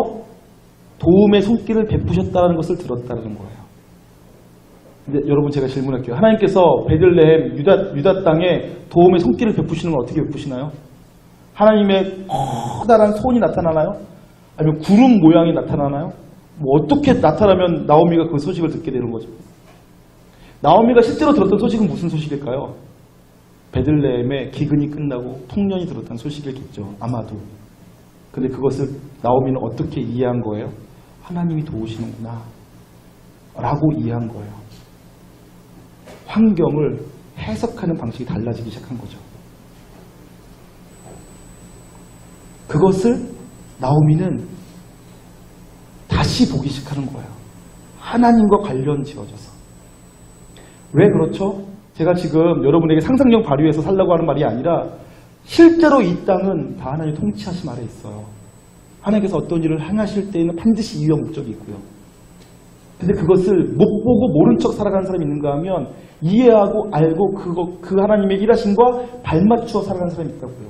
Speaker 1: 도움의 손길을 베푸셨다는 것을 들었다는 거예요. 근데 여러분, 제가 질문할게요. 하나님께서 베들레헴 유다 땅에 도움의 손길을 베푸시는 건 어떻게 베푸시나요? 하나님의 커다란 손이 나타나나요? 아니면 구름 모양이 나타나나요? 뭐 어떻게 나타나면 나오미가 그 소식을 듣게 되는 거죠? 나오미가 실제로 들었던 소식은 무슨 소식일까요? 베들레헴의 기근이 끝나고 통년이 들었다는 소식이겠죠. 아마도. 근데 그것을 나오미는 어떻게 이해한 거예요? 하나님이 도우시는구나 라고 이해한 거예요. 환경을 해석하는 방식이 달라지기 시작한 거죠. 그것을 나오미는 다시 보기 시작하는 거예요. 하나님과 관련 지어져서. 왜 그렇죠? 제가 지금 여러분에게 상상력 발휘해서 살라고 하는 말이 아니라 실제로 이 땅은 다 하나님의 통치하심 아래 있어요. 하나님께서 어떤 일을 행하실 때에는 반드시 이유와 목적이 있고요. 근데 그것을 못 보고 모른 척 살아가는 사람이 있는가 하면 이해하고 알고 그 하나님의 일하심과 발맞추어 살아가는 사람이 있다고요.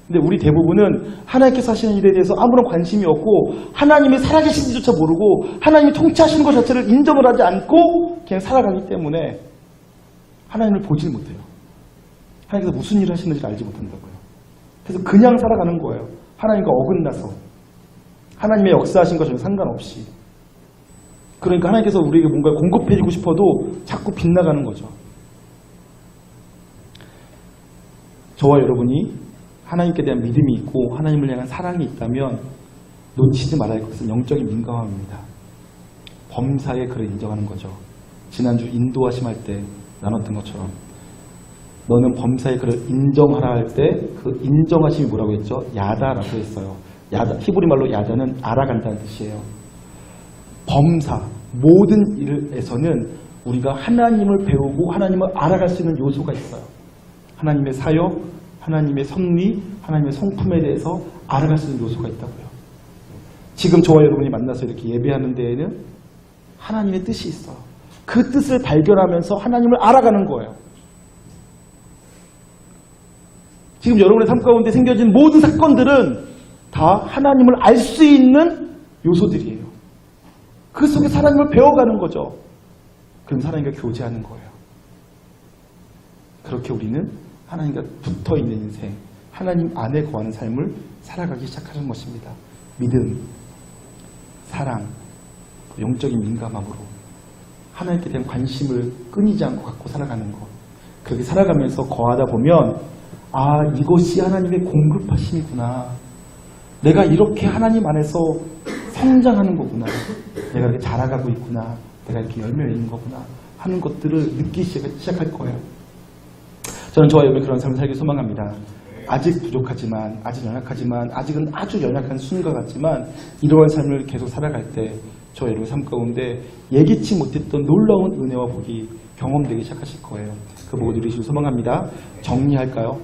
Speaker 1: 근데 우리 대부분은 하나님께서 하시는 일에 대해서 아무런 관심이 없고 하나님이 살아계신지조차 모르고 하나님이 통치하시는 것 자체를 인정을 하지 않고 그냥 살아가기 때문에 하나님을 보질 못해요. 하나님께서 무슨 일을 하시는지를 알지 못한다고요. 그래서 그냥 살아가는 거예요. 하나님과 어긋나서. 하나님의 역사하신 것과 상관없이. 그러니까 하나님께서 우리에게 뭔가 공급해주고 싶어도 자꾸 빗나가는 거죠. 저와 여러분이 하나님께 대한 믿음이 있고 하나님을 향한 사랑이 있다면 놓치지 말아야 할 것은 영적인 민감함입니다. 범사의 그를 인정하는 거죠. 지난주 인도하심 할 때 나눴던 것처럼 너는 범사의 그를 인정하라 할 때 그 인정하심이 뭐라고 했죠? 야다라고 했어요. 야다, 히브리 말로 야다는 알아간다는 뜻이에요. 범사, 모든 일에서는 우리가 하나님을 배우고 하나님을 알아갈 수 있는 요소가 있어요. 하나님의 사역, 하나님의 섭리, 하나님의 성품에 대해서 알아갈 수 있는 요소가 있다고요. 지금 저와 여러분이 만나서 이렇게 예배하는 데에는 하나님의 뜻이 있어요. 그 뜻을 발견하면서 하나님을 알아가는 거예요. 지금 여러분의 삶 가운데 생겨진 모든 사건들은 다 하나님을 알 수 있는 요소들이에요. 그 속에 하나님을 배워가는 거죠. 그럼 하나님과 교제하는 거예요. 그렇게 우리는 하나님과 붙어있는 인생, 하나님 안에 거하는 삶을 살아가기 시작하는 것입니다. 믿음, 사랑, 영적인 민감함으로 하나님께 대한 관심을 끊이지 않고 갖고 살아가는 것. 그렇게 살아가면서 거하다 보면 아, 이것이 하나님의 공급하심이구나. 내가 이렇게 하나님 안에서 성장하는 거구나. 내가 이렇게 자라가고 있구나. 내가 이렇게 열매 맺는 거구나 하는 것들을 느끼기 시작할 거예요. 저는 저와 여러분이 그런 삶을 살기 소망합니다. 아직 부족하지만, 아직 연약하지만, 아직은 아주 연약한 순과 같지만 이러한 삶을 계속 살아갈 때 저와 여러분의 삶 가운데 예기치 못했던 놀라운 은혜와 복이 경험되기 시작하실 거예요. 그 복을 누리시길 소망합니다. 정리할까요?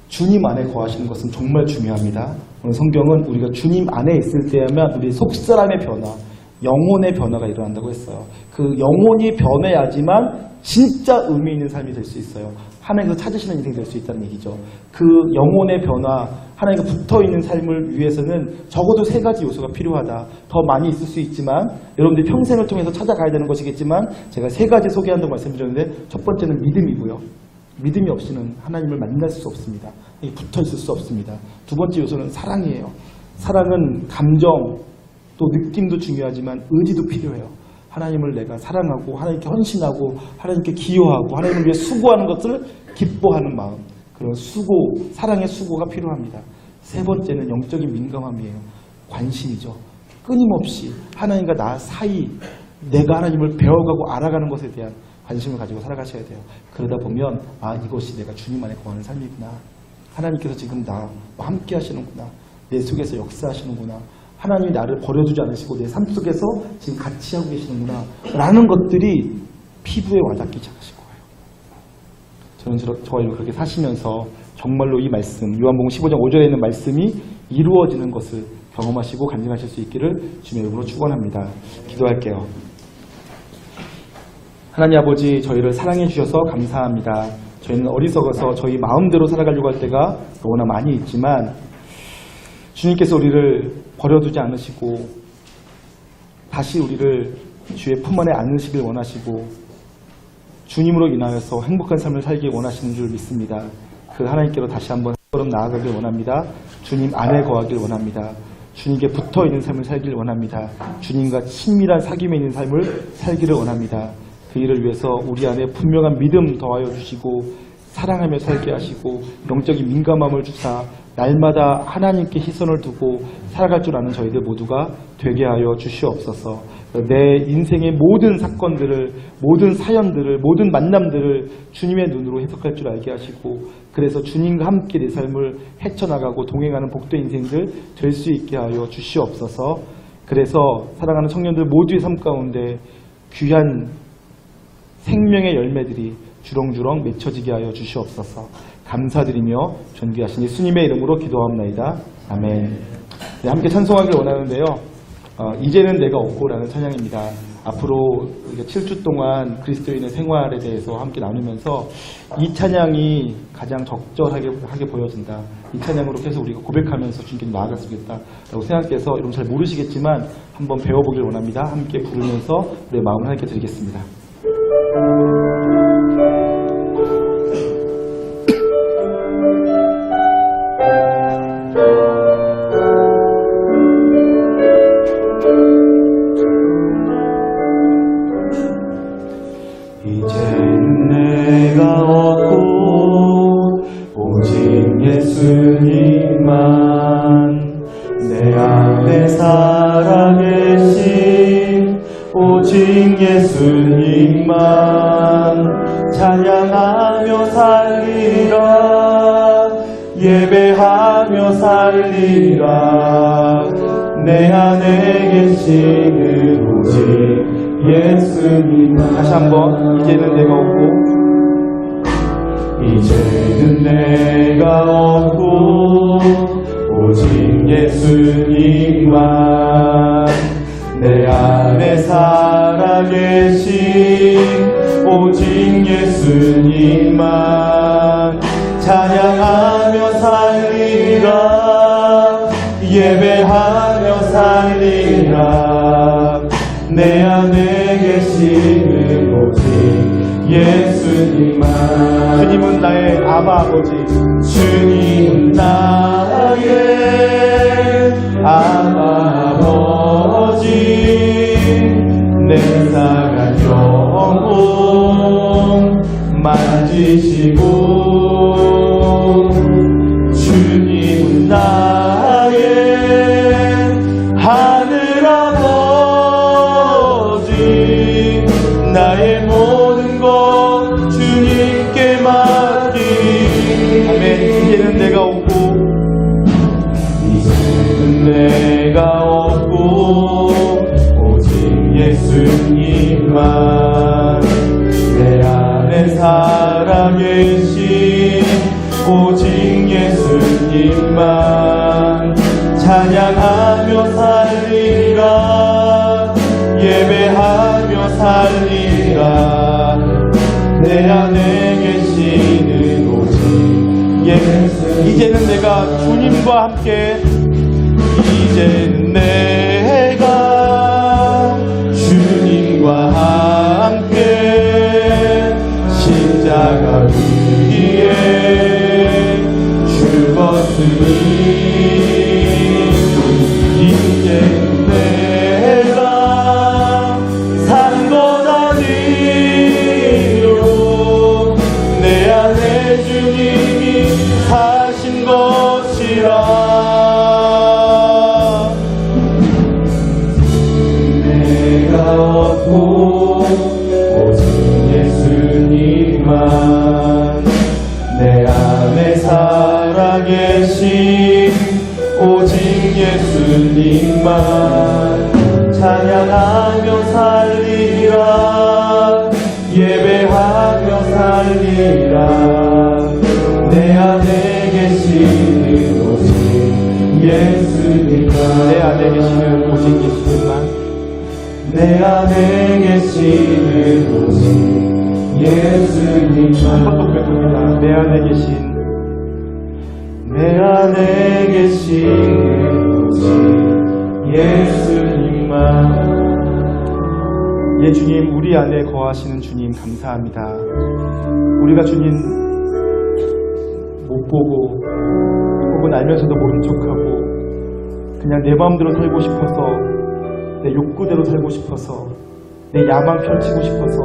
Speaker 1: 주님 안에 거하시는 것은 정말 중요합니다. 오늘 성경은 우리가 주님 안에 있을 때야만 우리의 속사람의 변화, 영혼의 변화가 일어난다고 했어요. 그 영혼이 변해야지만 진짜 의미 있는 삶이 될 수 있어요. 하나님께서 찾으시는 인생이 될 수 있다는 얘기죠. 그 영혼의 변화, 하나님과 붙어있는 삶을 위해서는 적어도 3가지 요소가 필요하다. 더 많이 있을 수 있지만 여러분들이 평생을 통해서 찾아가야 되는 것이겠지만 제가 3가지 소개한다고 말씀드렸는데 첫 번째는 믿음이고요. 믿음이 없이는 하나님을 만날 수 없습니다. 붙어있을 수 없습니다. 두 번째 요소는 사랑이에요. 사랑은 감정, 또 느낌도 중요하지만 의지도 필요해요. 하나님을 내가 사랑하고 하나님께 헌신하고 하나님께 기여하고 하나님을 위해 수고하는 것을 기뻐하는 마음, 그런 수고, 사랑의 수고가 필요합니다. 세 번째는 영적인 민감함이에요. 관심이죠. 끊임없이 하나님과 나 사이 내가 하나님을 배워가고 알아가는 것에 대한 관심을 가지고 살아가셔야 돼요. 그러다 보면 아, 이것이 내가 주님 안에 거하는 삶이구나. 하나님께서 지금 나와 함께 하시는구나. 내 속에서 역사하시는구나. 하나님이 나를 버려두지 않으시고 내 삶 속에서 지금 같이 하고 계시는구나 라는 것들이 피부에 와닿기 시작하실 거예요. 저는 저와 그렇게 사시면서 정말로 이 말씀, 요한복음 15장 5절에 있는 말씀이 이루어지는 것을 경험하시고 간증하실 수 있기를 주님의 이름으로 축원합니다. 기도할게요. 하나님 아버지, 저희를 사랑해 주셔서 감사합니다. 저희는 어리석어서 저희 마음대로 살아가려고 할 때가 너무나 많이 있지만 주님께서 우리를 버려두지 않으시고 다시 우리를 주의 품 안에 안으시길 원하시고 주님으로 인하여서 행복한 삶을 살기 원하시는 줄 믿습니다. 그 하나님께로 다시 한번 걸음 나아가길 원합니다. 주님 안에 거하길 원합니다. 주님께 붙어있는 삶을 살기를 원합니다. 주님과 친밀한 사귐에 있는 삶을 살기를 원합니다. 그 일을 위해서 우리 안에 분명한 믿음 더하여 주시고 사랑하며 살게 하시고 영적인 민감함을 주사 날마다 하나님께 시선을 두고 살아갈 줄 아는 저희들 모두가 되게 하여 주시옵소서. 내 인생의 모든 사건들을, 모든 사연들을, 모든 만남들을 주님의 눈으로 해석할 줄 알게 하시고 그래서 주님과 함께 내 삶을 헤쳐나가고 동행하는 복된 인생들 될 수 있게 하여 주시옵소서. 그래서 사랑하는 청년들 모두의 삶 가운데 귀한 생명의 열매들이 주렁주렁 맺혀지게 하여 주시옵소서. 감사드리며 존귀하신 예수님의 이름으로 기도합나이다. 아멘. 네, 함께 찬송하길 원하는데요. 이제는 내가 없고라는 찬양입니다. 앞으로 7주 동안 그리스도인의 생활에 대해서 함께 나누면서 이 찬양이 가장 적절하게 보여진다. 이 찬양으로 계속 우리가 고백하면서 주님께 나아갔으겠다라고 생각해서 여러분 잘 모르시겠지만 한번 배워보길 원합니다. 함께 부르면서 내 마음을 하나님께 드리겠습니다.
Speaker 2: 이제는 내가 없고 오직
Speaker 1: 살아계신 오직 예수님만 찬양하며 살리라. 예배하며 살리라. 내 안에 계시는 오직 예수님만. 다시 한번. 이제는 내가 없고, 이제는 내가 없고 오직 예수님만 내 안에 살아계신 오직 예수님만 찬양하며 살리라. 예배하며 살리라. 내 안에 계시는 오직 예수님만. 주님은 나의 아바 아버지. 주님은 나의 아바 아버지. 내 사랑 영혼 만지시고. 주님은 나의 하늘 아버지. 나의 모든 것 주님께 맡기. 아멘. 이제는 내가 없고, 이제는 내가 없고 오직 예수님만 내 안에 살아계신 오직 예수님만 찬양하며 살리라. 예배하며 살리라. 내 안에 계시는 오직 예수. 이제는 내가 주님과 함께, 이제는 내가 주님과 함께 십자가 위에 죽었으니 이제는 내가 산 것 아니요 내 안에 주님이 사신 것이라. 내가 없고 오직 예수님만 내 안에 살아계신 오직 예수님만 찬양하며 살리라. 예배하며 살리라. 내 안에 계시는 오직 예수님만. 내 안에 계시는 오직 예수님만. 내 안에 계시는 오직 예수님만. 한 번 더 고백합니다. 내 안에 계신, 내 안에 계시는 오직 예수님만. 예, 주님, 우리 안에 거하시는 주님 감사합니다. 우리가 주님 못 보고 혹은 알면서도 모른 척하고 그냥 내 마음대로 살고 싶어서, 내 욕구대로 살고 싶어서, 내 야망 펼치고 싶어서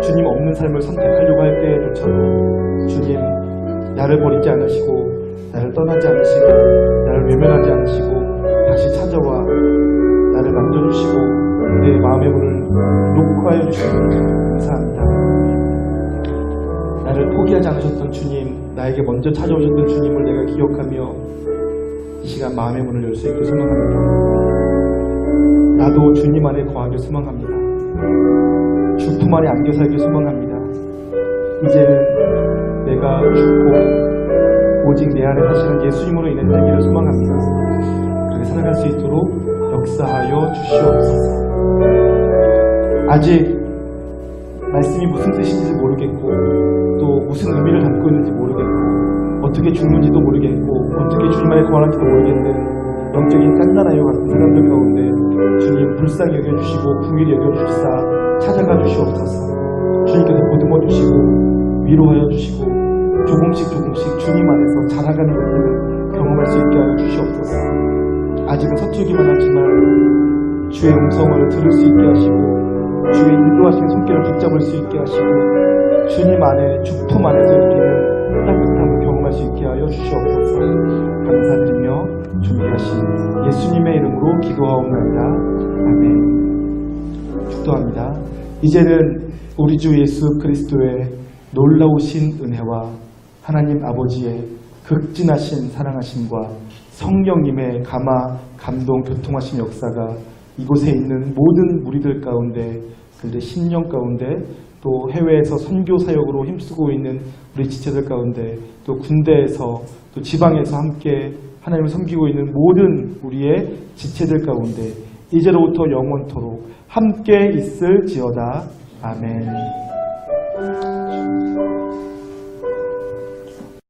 Speaker 1: 주님 없는 삶을 선택하려고 할 때조차도 주님 나를 버리지 않으시고 나를 떠나지 않으시고 나를 외면하지 않으시고 다시 찾아와 나를 만져주시고 내 마음의 문을 녹화해 주시니 감사합니다. 나를 포기하지 않으셨던 주님, 나에게 먼저 찾아오셨던 주님을 내가 기억하며 이 시간 마음의 문을 열 수 있게 소망합니다. 나도 주님 안에 거하길 소망합니다. 주 품 안에 안겨 살길 소망합니다. 이제는 내가 죽고 오직 내 안에 사시는 예수님으로 인해 살기를 소망합니다. 그렇게 살아갈 수 있도록 역사하여 주시옵소서. 아직 말씀이 무슨 뜻인지 모르겠고 또 무슨 의미를 담고 있는지 모르겠고 어떻게 죽는지도 모르겠고 어떻게 주님 안에 거하는지도 모르겠는 영적인 깐나라요 같은 사람들 가운데 주님 불쌍히 여겨주시고 긍휼히 여겨주시사 찾아가 주시옵소서. 주님께서 보듬어 주시고 위로하여 주시고 조금씩 주님 안에서 자라가는 것들을 경험할 수 있게 하여 주시옵소서. 아직은 서툴기만 하지만 주의 음성을 들을 수 있게 하시고 주의 인도하시는 손길을 붙잡을 수 있게 하시고 주님 안에 주품 안에서 누리는 따뜻함을 경험할 수 있게 하여 주시옵소서. 감사드리며 준비하신 예수님의 기도하옵나이다. 아멘. 축도합니다. 이제는 우리 주 예수 그리스도의 놀라우신 은혜와 하나님 아버지의 극진하신 사랑하심과 성령님의 감화, 감동, 교통하신 역사가 이곳에 있는 모든 무리들 가운데, 그들의 심령 가운데, 또 해외에서 선교 사역으로 힘쓰고 있는 우리 지체들 가운데, 또 군대에서, 또 지방에서 함께 하나님을 섬기고 있는 모든 우리의 지체들 가운데 이제로부터 영원토록 함께 있을지어다. 아멘.